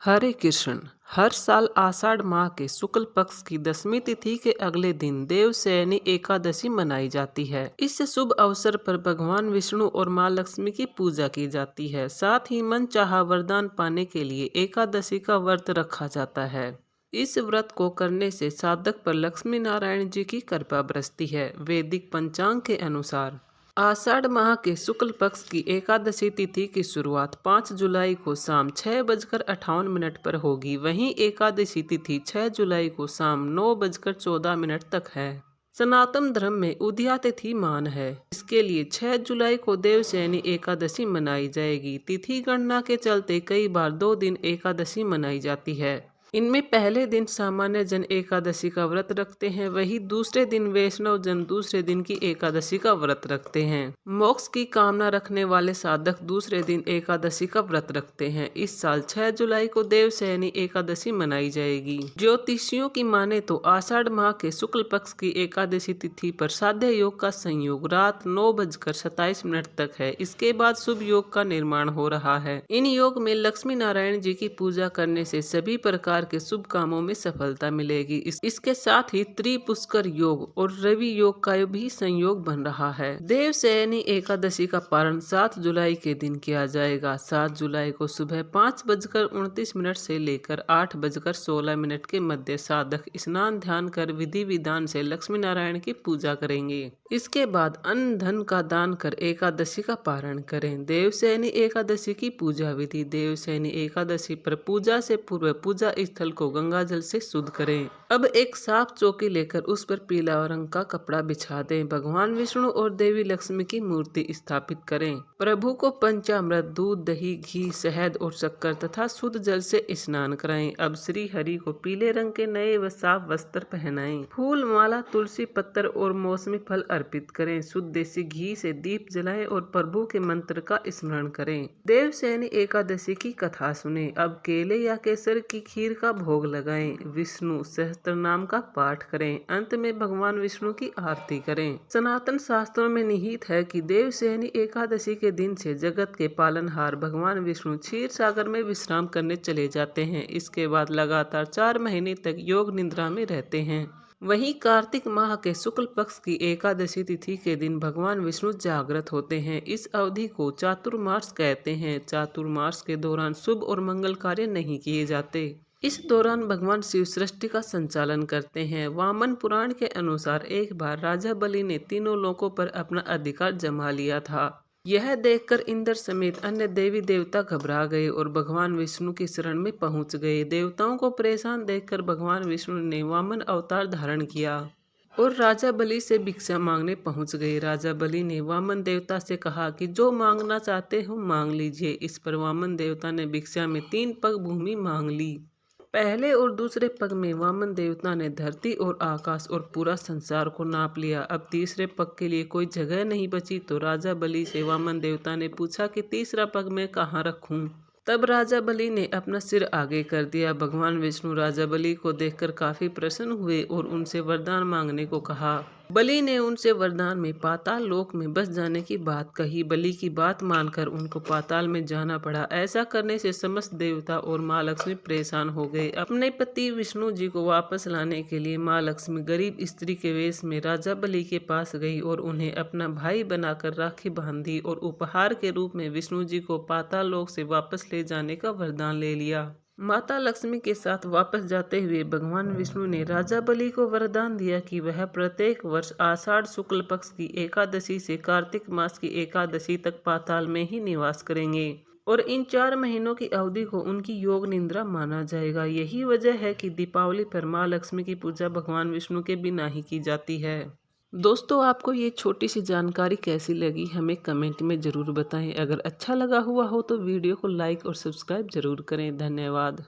हरे कृष्ण। हर साल आषाढ़ माह के शुक्ल पक्ष की 10वीं तिथि के अगले दिन देवशयनी एकादशी मनाई जाती है। इस शुभ अवसर पर भगवान विष्णु और मां लक्ष्मी की पूजा की जाती है। साथ ही मन चाहा वरदान पाने के लिए एकादशी का व्रत रखा जाता है। इस व्रत को करने से साधक पर लक्ष्मी नारायण जी की कृपा बरसती है। वैदिक पंचांग के अनुसार आषाढ़ माह के शुक्ल पक्ष की एकादशी तिथि की शुरुआत 5 जुलाई को शाम 6:58 पर होगी। वहीं एकादशी तिथि 6 जुलाई को शाम 9:14 तक है। सनातन धर्म में उदया तिथि मान है। इसके लिए 6 जुलाई को देवशयनी एकादशी मनाई जाएगी। तिथि गणना के चलते कई बार 2 दिन एकादशी मनाई जाती है। इनमें पहले दिन सामान्य जन एकादशी का व्रत रखते हैं, वहीं दूसरे दिन वैष्णव जन दूसरे दिन की एकादशी का व्रत रखते हैं। मोक्ष की कामना रखने वाले साधक दूसरे दिन एकादशी का व्रत रखते हैं। इस साल 6 जुलाई को देवशयनी एकादशी मनाई जाएगी। ज्योतिषियों की माने तो आषाढ़ माह के शुक्ल पक्ष की एकादशी तिथि पर साध्य योग का संयोग रात 9:27 तक है। इसके बाद शुभ योग का निर्माण हो रहा है। इन योग में लक्ष्मी नारायण जी की पूजा करने से सभी प्रकार के शुभ कामों में सफलता मिलेगी। इसके साथ ही त्रिपुष्कर योग और रवि योग का भी संयोग बन रहा है। देवशयनी एकादशी का पारण 7 जुलाई के दिन किया जाएगा। 7 जुलाई को सुबह 5:29 से लेकर 8:16 के मध्य साधक स्नान ध्यान कर विधि विधान से लक्ष्मी नारायण की पूजा करेंगे। इसके बाद अन्न धन का दान कर एकादशी का पारण करें। देवशयनी एकादशी की पूजा विधि। देवशयनी एकादशी पर पूजा से पूर्व पूजा स्थल को गंगा जल से शुद्ध करें। अब एक साफ चौकी लेकर उस पर पीला रंग का कपड़ा बिछा दें। भगवान विष्णु और देवी लक्ष्मी की मूर्ति स्थापित करें। प्रभु को पंचामृत, दूध, दही, घी, शहद और शक्कर तथा शुद्ध जल से स्नान कराएं। अब श्री हरि को पीले रंग के नए व साफ वस्त्र पहनाएं। फूल माला, तुलसी पत्तर और मौसमी फल अर्पित करें। शुद्ध देसी घी से दीप जलाएं और प्रभु के मंत्र का स्मरण करें। देवशयनी एकादशी की कथा सुने। अब केले या केसर की खीर का भोग लगाएं। विष्णु सहस्त्र नाम का पाठ करें। अंत में भगवान विष्णु की आरती करें। सनातन शास्त्रों में निहित है कि देवशयनी एकादशी के दिन से जगत के पालनहार भगवान विष्णु क्षीर सागर में विश्राम करने चले जाते हैं। इसके बाद लगातार 4 महीने तक योग निद्रा में रहते हैं। वहीं कार्तिक माह के शुक्ल पक्ष की एकादशी तिथि के दिन भगवान विष्णु जागृत होते हैं। इस अवधि को चातुर्मास कहते हैं। चातुर्मास के दौरान शुभ और मंगल कार्य नहीं किए जाते। इस दौरान भगवान शिव सृष्टि का संचालन करते हैं। वामन पुराण के अनुसार एक बार राजा बलि ने तीनों लोकों पर अपना अधिकार जमा लिया था। यह देखकर इंद्र समेत अन्य देवी देवता घबरा गए और भगवान विष्णु की शरण में पहुंच गए। देवताओं को परेशान देखकर भगवान विष्णु ने वामन अवतार धारण किया और राजा बलि से भिक्षा मांगने पहुंच गए। राजा बलि ने वामन देवता से कहा कि जो मांगना चाहते हो मांग लीजिए। इस पर वामन देवता ने भिक्षा में 3 पग भूमि मांग ली। पहले और दूसरे पग में वामन देवता ने धरती और आकाश और पूरा संसार को नाप लिया। अब तीसरे पग के लिए कोई जगह नहीं बची तो राजा बलि से वामन देवता ने पूछा कि तीसरा पग मैं कहाँ रखूं। तब राजा बलि ने अपना सिर आगे कर दिया। भगवान विष्णु राजा बलि को देखकर काफी प्रसन्न हुए और उनसे वरदान मांगने को कहा। बलि ने उनसे वरदान में पाताल लोक में बस जाने की बात कही। बलि की बात मानकर उनको पाताल में जाना पड़ा। ऐसा करने से समस्त देवता और माँ लक्ष्मी परेशान हो गए। अपने पति विष्णु जी को वापस लाने के लिए माँ लक्ष्मी गरीब स्त्री के वेश में राजा बलि के पास गई और उन्हें अपना भाई बनाकर राखी बांध दी और उपहार के रूप में विष्णु जी को पाताल लोक से वापस ले जाने का वरदान ले लिया। माता लक्ष्मी के साथ वापस जाते हुए भगवान विष्णु ने राजा बलि को वरदान दिया कि वह प्रत्येक वर्ष आषाढ़ शुक्ल पक्ष की एकादशी से कार्तिक मास की एकादशी तक पाताल में ही निवास करेंगे और इन 4 महीनों की अवधि को उनकी योग निद्रा माना जाएगा। यही वजह है कि दीपावली पर माँ लक्ष्मी की पूजा भगवान विष्णु के बिना ही की जाती है। दोस्तों, आपको ये छोटी सी जानकारी कैसी लगी हमें कमेंट में ज़रूर बताएं। अगर अच्छा लगा हुआ हो तो वीडियो को लाइक और सब्सक्राइब जरूर करें। धन्यवाद।